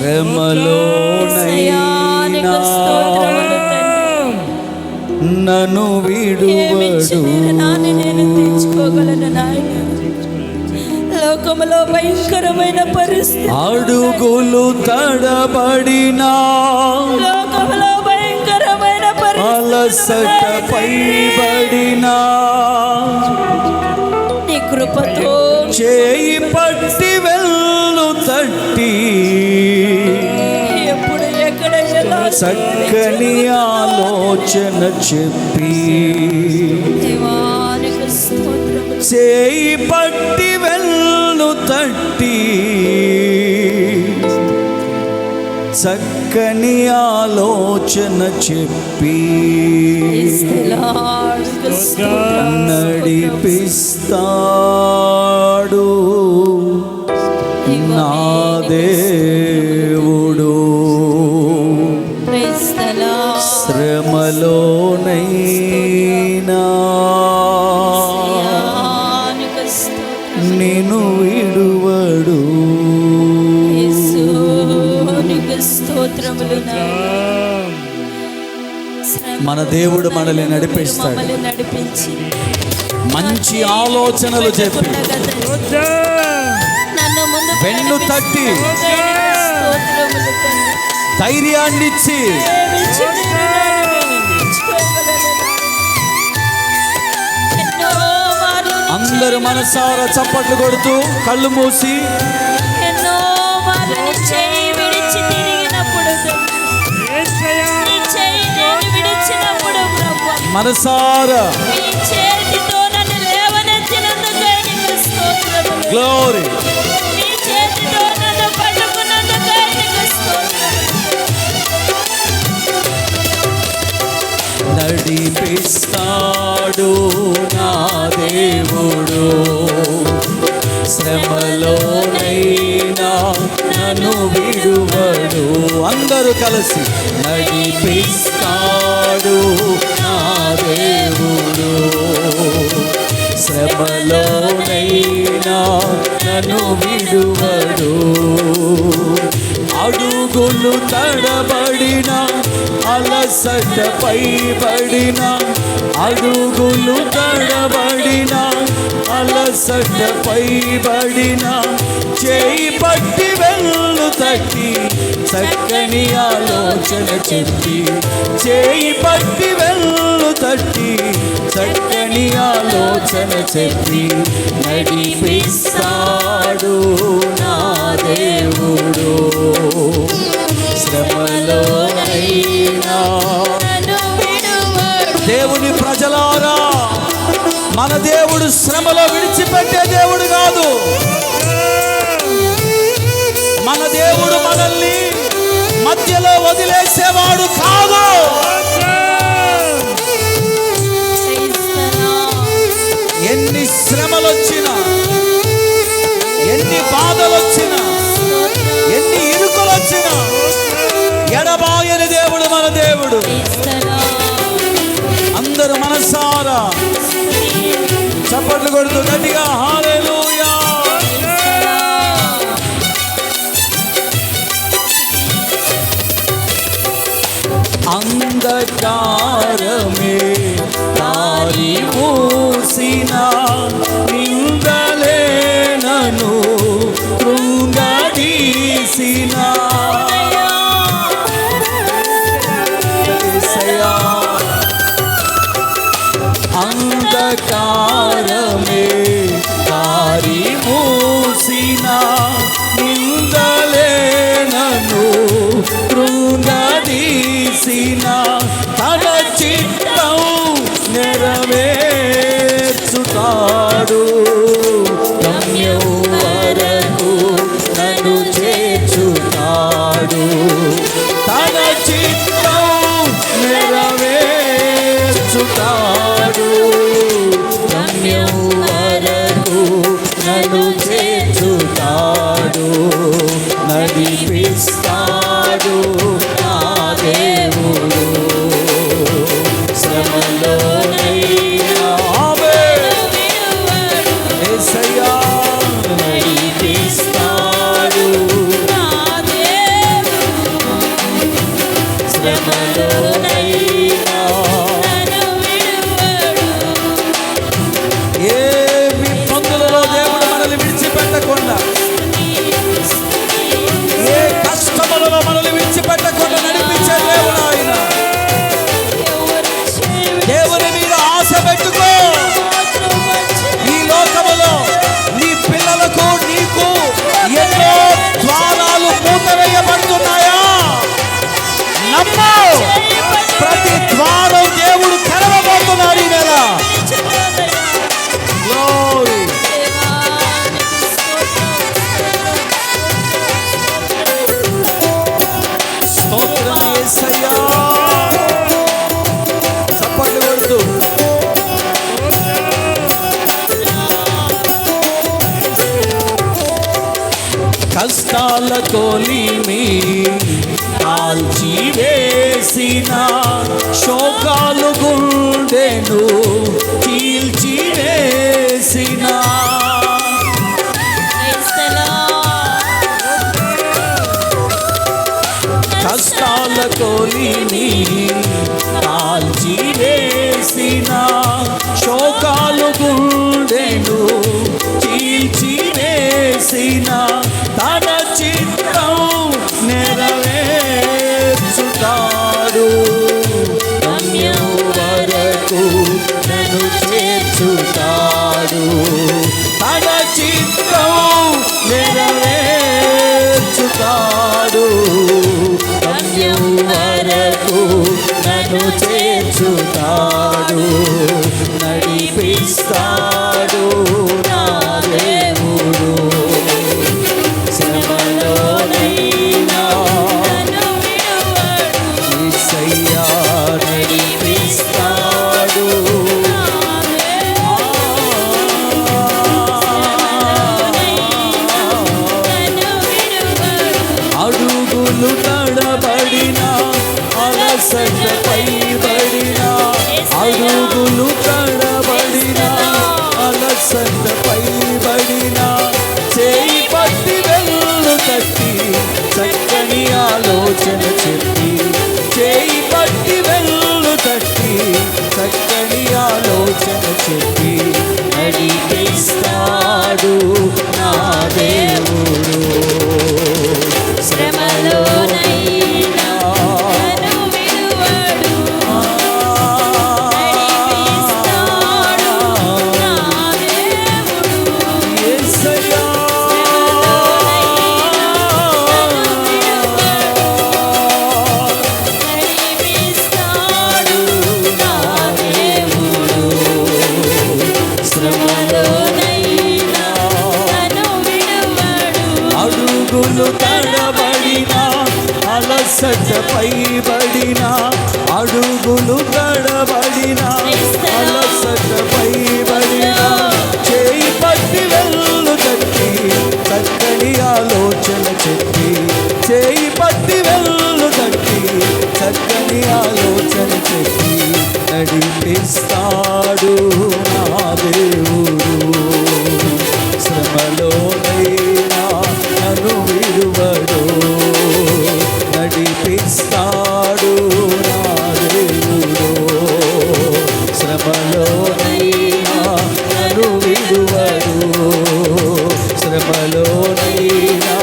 శ్రమలోనైనా నన్ను విడువడు. తెచ్చుకోగలను నాయన. లోకములో భయంకరమైన పరిస్థితి, అడుగులు తడబడినా, లోకములో భయంకరమైన అలసట పైబడినా, నీ కృపతో చేయి పట్టి వెళ్ళు తట్టి, ఎప్పుడు ఎక్కడ ఎలా చక్కని ఆలోచన చెప్పి, దేవానికి స్తోత్రము. చేయి పట్టి వెళ్ళు తట్టి, చక్కని ఆలోచన చెప్పి నడిపిస్తాడు నా దేవుడు. శ్రమలోనైనా నిన్ను విడువడు. మన దేవుడు మనల్ని నడిపిస్తాడు. మంచి ఆలోచనలు చెప్పి వెన్ను తట్టి ధైర్యాన్ని ఇచ్చి అందరూ మనసారా చప్పట్లు కొడుతూ కళ్ళు మూసి మనసారా గ్లోరీ నడిపిస్తాడు నా దేవుడు. శ్రమలోనైనా నన్ను విడువడు. అందరూ కలిసి నడిపిస్తాడు నా దేవుడు. శ్రమలోనైనా నన్ను విడువడు. అడుగులు తడబడిన, అలసట పైబడిన, అడుగులు తడబడిన, అలసట పైబడిన, చేయి పట్టి వెళ్ళు తట్టి, చక్కని ఆలోచన చెప్పి, చేయి పట్టి వెళ్ళు తట్టి, చక్కని ఆలోచన చెప్పి నడిపిస్తాడు నా దేవుడు. శ్రమలోనైనా దేవుని ప్రజలారా, మన దేవుడు శ్రమలో విడిచిపెట్టే దేవుడు కాదు. మన దేవుడు మనల్ని మధ్యలో వదిలేసేవాడు కాదు. ఎన్ని శ్రమలొచ్చినా, ఎన్ని బాధలొచ్చినా, ఎన్ని ఇరుకులొచ్చినా ఎడబాయని దేవుడు మన దేవుడు. అందరూ మనసారా చప్పట్లు కొడుతూ గట్టిగా హల్లెలూయా. అంధకారమే దారి మూసిన, నిందలే నన్ను కృంగదీసిన, అంధకారమే దారి మూసిన, నిందలే నన్ను కృంగదీసిన, తన చిత్తం నెరవేర్చుతాడు. గమ్యం వరకు నన్ను చేర్చుతాడు. తన చిత్తం నెరవేర్చుతాడు. గమ్యం కష్టాల కొలిమి కాల్చివేసిన శోకాలు గుండెను చీల్చివేసిన కష్టాల కొలిమి కాల్చివేసిన శోకాలు గుండెను చీల్చివేసిన తన చిత్తం నెరవేర్చుతాడు గమ్యం వరకు నన్ను చేర్చుతాడు తన చిత్తం నెరవేర్చుతాడు గమ్యం వరకు నన్ను చేర్చుతాడు నడిపిస్తాడు నా దేవుడు శ్రమలోనైనా యేసయ్యా నడిపిస్తాడు అడుగులు తడబడిన అలసటపై పడిన అడుగులు తడబడిన అలసటపై పడిన చేయి పట్టి వెళ్ళు తట్టి చక్కని ఆలోచన చెప్పి చేయి పట్టి వెళ్ళు తట్టి చక్కని ఆలోచన చెప్పి నడిపిస్తాడు నా దేవుడు శ్రమలోనైనా నన్ను విడువడు నడిపిస్తాడు నా దేవుడు యేసయ్యా నడిపిస్తాడు నా దేవుడు శ్రమలోనైనా నన్ను విడువడు అడుగులు తడబడిన అలసటపై పడిన అడుగులు తడబడిన అలసటపై పడిన చేయి పట్టి వెళ్ళు తట్టి చక్కని ఆలోచన చెప్పి చేయి పట్టి వెళ్ళు తట్టి చక్కని ఆలోచన చెప్పి నడిపిస్తాడు నా దేవుడు శ్రమలోనైనా నన్ను విడువడు నడిపిస్తాడు నా దేవుడు శ్రమలోనైనా నన్ను విడువడు శ్రమలోనైనా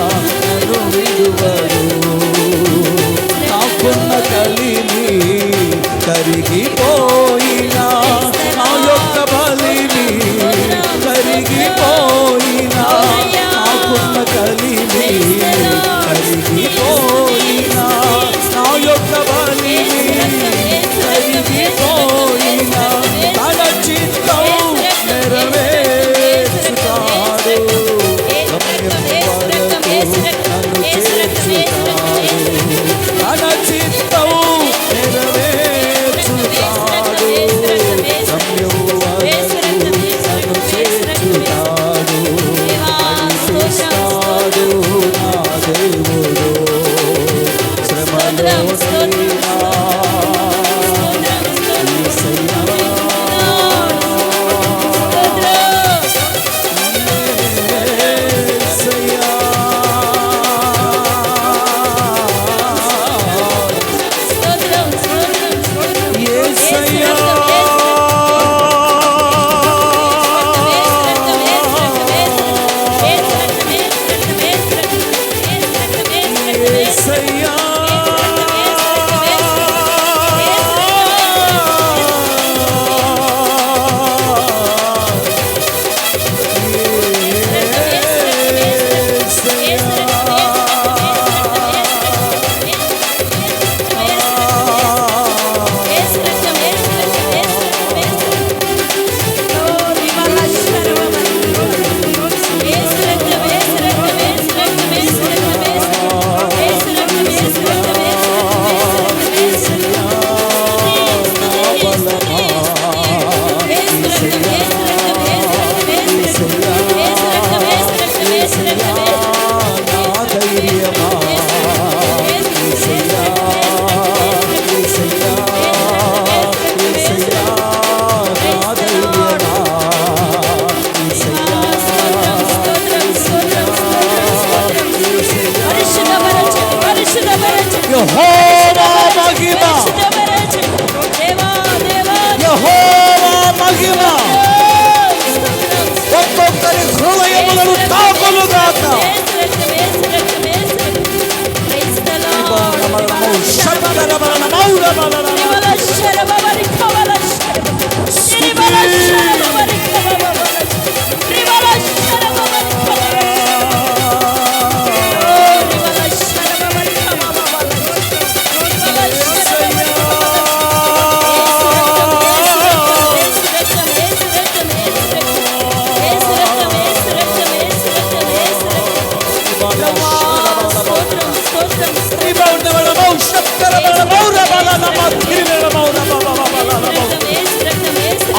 నన్ను విడువడు నాకున్న కలిమి కరిగిపోయినా నా యొక్క బలిని కరిగిపోయినా నాకున్న కలిమి కరిగిపోయినా నా యొక్క బలిని కరిగిపోయినా తన చిత్తం నెరవేర్చుతాడు గమ్యం వరకు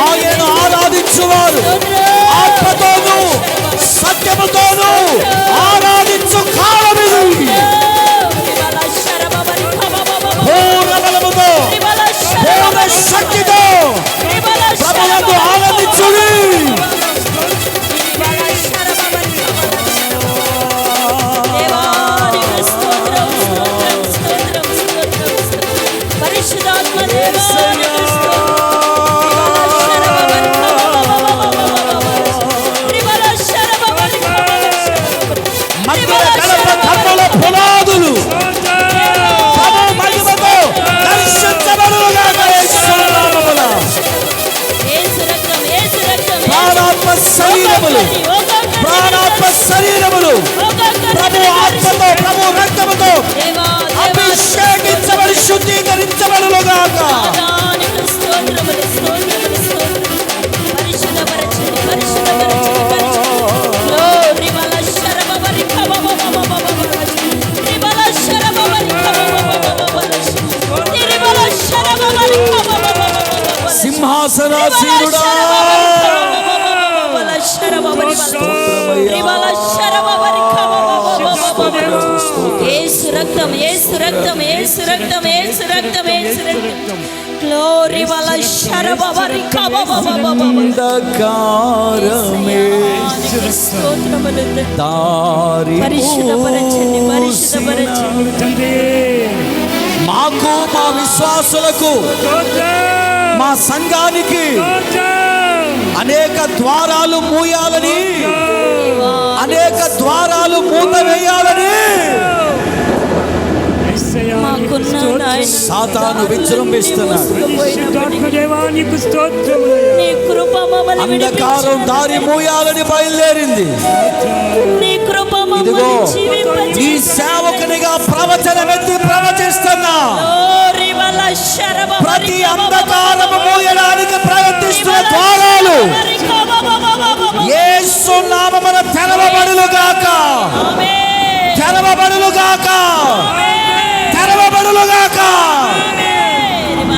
ఆయనను ఆరాధించువారు ఆత్మతోను సత్యముతోను ఆరాధించు కాలమిది. పూర్ణ బలముతో పూర్ణ శక్తితో ప్రభువునందు ఆనందించుడి. పునాదులు ప్రభు మహిమతో దర్శించబడుగాక. ప్రాణాత్మ శరీరములు ప్రాణాత్మ శరీరములు ప్రభు ఆత్మతో ప్రభు రక్తముతో అభిషేకించబడి శుద్ధీకరించబడుగాక. సింహాసనాసీనుడా యేసు రక్తం యేసు రక్తం యేసు రక్తం యేసు రక్తం యేసు రక్తం గ్లోరీ వల శరబవరి అంధకారమే దారి పరిశుద్ధపరచండి పరిశుద్ధపరచండి. మాకు మా విశ్వాసులకు మా సంఘానికి అనేక ద్వారాలు మూయాలని అనేక ద్వారాలు మూత వేయాలని సాతాను విజృంభిస్తున్నాడు. అంధకారం దారి మూయాలని బయలుదేరింది. ఇదిగో నీ సేవకునిగా ప్రవచనమెత్తి ప్రవచిస్తున్నా. ప్రతి అంధకారము మూయడానికి ప్రయత్నిస్తున్న ద్వారాలు యేసు నామమున తెరవబడులుగాక తెరవబడులుగాక తెరవబడులుగాక.